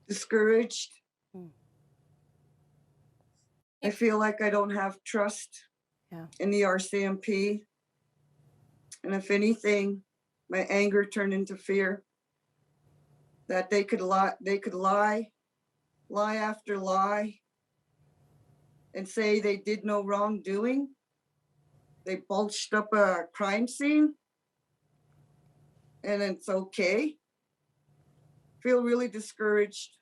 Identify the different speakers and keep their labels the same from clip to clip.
Speaker 1: discouraged.
Speaker 2: Mm.
Speaker 1: I feel like I don't have trust
Speaker 2: Yeah.
Speaker 1: in the RCMP. And if anything, my anger turned into fear that they could lie after lie, and say they did no wrongdoing. They bulged up a crime scene and it's okay. Feel really discouraged.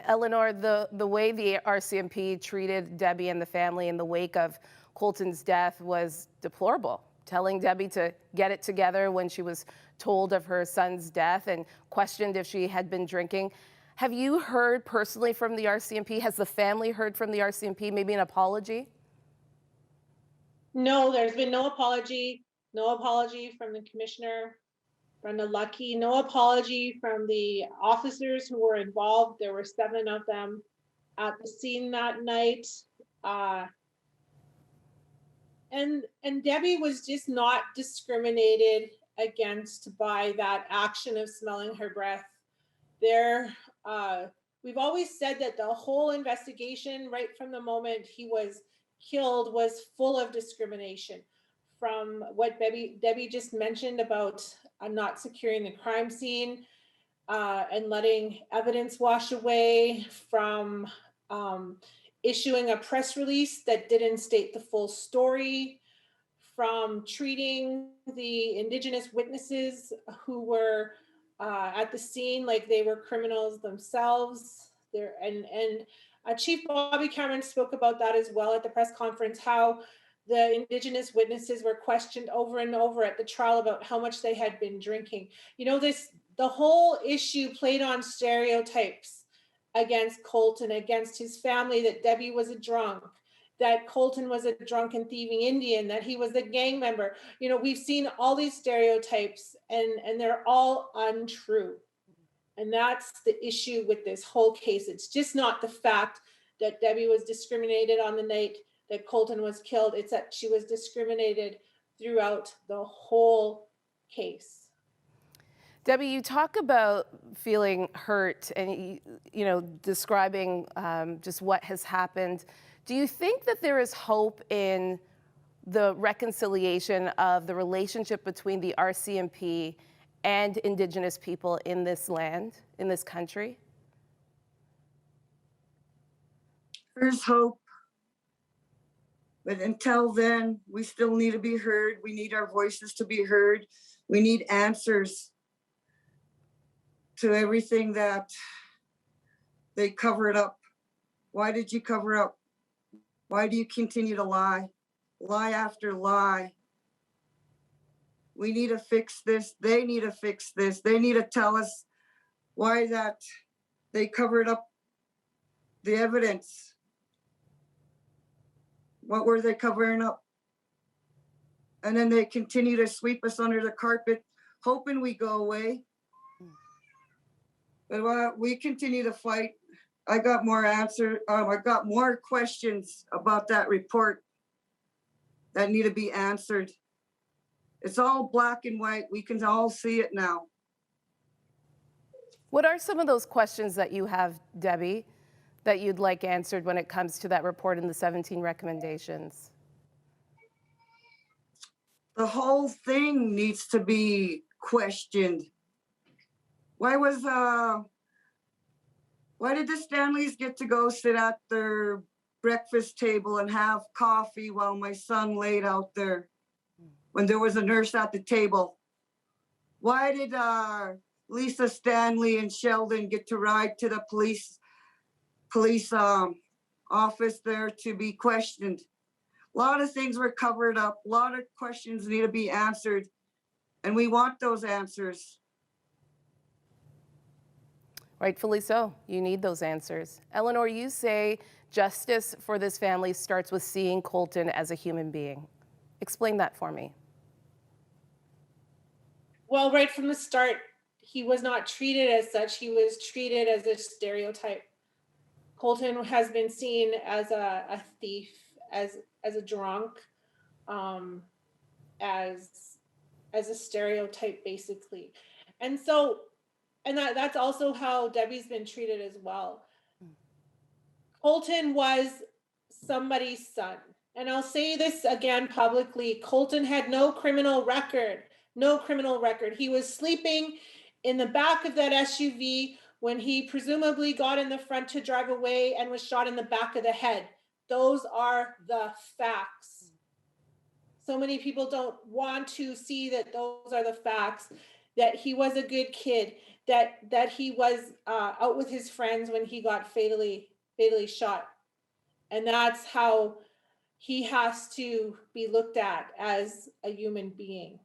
Speaker 2: Eleanore, the way the RCMP treated Debbie and the family in the wake of Colten's death was deplorable, telling Debbie to get it together when she was told of her son's death and questioned if she had been drinking. Have you heard personally from the RCMP? Has the family heard from the RCMP, maybe an apology?
Speaker 3: No, there's been no apology. No apology from the commissioner, Brenda Lucky. No apology from the officers who were involved. There were 7 of them at the scene that night. And Debbie was just not discriminated against by that action of smelling her breath. We've always said that the whole investigation, right from the moment he was killed, was full of discrimination. From what Debbie just mentioned about not securing the crime scene and letting evidence wash away, from issuing a press release that didn't state the full story, from treating the Indigenous witnesses who were at the scene like they were criminals themselves. Chief Bobby Cameron spoke about that as well at the press conference, how the Indigenous witnesses were questioned over and over at the trial about how much they had been drinking. You know, the whole issue played on stereotypes against Colten, against his family, that Debbie was a drunk, that Colten was a drunk and thieving Indian, that he was a gang member. You know, we've seen all these stereotypes and they're all untrue. And that's the issue with this whole case. It's just not the fact that Debbie was discriminated on the night that Colten was killed. It's that she was discriminated throughout the whole case.
Speaker 2: Debbie, you talk about feeling hurt and, describing just what has happened. Do you think that there is hope in the reconciliation of the relationship between the RCMP and Indigenous people in this land, in this country?
Speaker 1: There's hope. But until then, we still need to be heard. We need our voices to be heard. We need answers to everything that they covered up. Why did you cover up? Why do you continue to lie? Lie after lie. We need to fix this. They need to fix this. They need to tell us why that they covered up the evidence. What were they covering up? And then they continue to sweep us under the carpet, hoping we go away. But we continue to fight. I got more I got more questions about that report that need to be answered. It's all black and white. We can all see it now.
Speaker 2: What are some of those questions that you have, Debbie, that you'd like answered when it comes to that report and the 17 recommendations?
Speaker 1: The whole thing needs to be questioned. Why did the Stanleys get to go sit at their breakfast table and have coffee while my son laid out there when there was a nurse at the table? Why did Lisa Stanley and Sheldon get to ride to the police office there to be questioned? A lot of things were covered up. A lot of questions need to be answered, and we want those answers.
Speaker 2: Rightfully so. You need those answers. Eleanore, you say justice for this family starts with seeing Colten as a human being. Explain that for me.
Speaker 3: Well, right from the start, he was not treated as such. He was treated as a stereotype. Colten has been seen as a thief, as a drunk, as a stereotype, basically. And so And that's also how Debbie's been treated as well. Colten was somebody's son. And I'll say this again publicly, Colten had no criminal record, no criminal record. He was sleeping in the back of that SUV when he presumably got in the front to drive away and was shot in the back of the head. Those are the facts. So many people don't want to see that those are the facts, that he was a good kid, that he was out with his friends when he got fatally shot. And that's how he has to be looked at as a human being.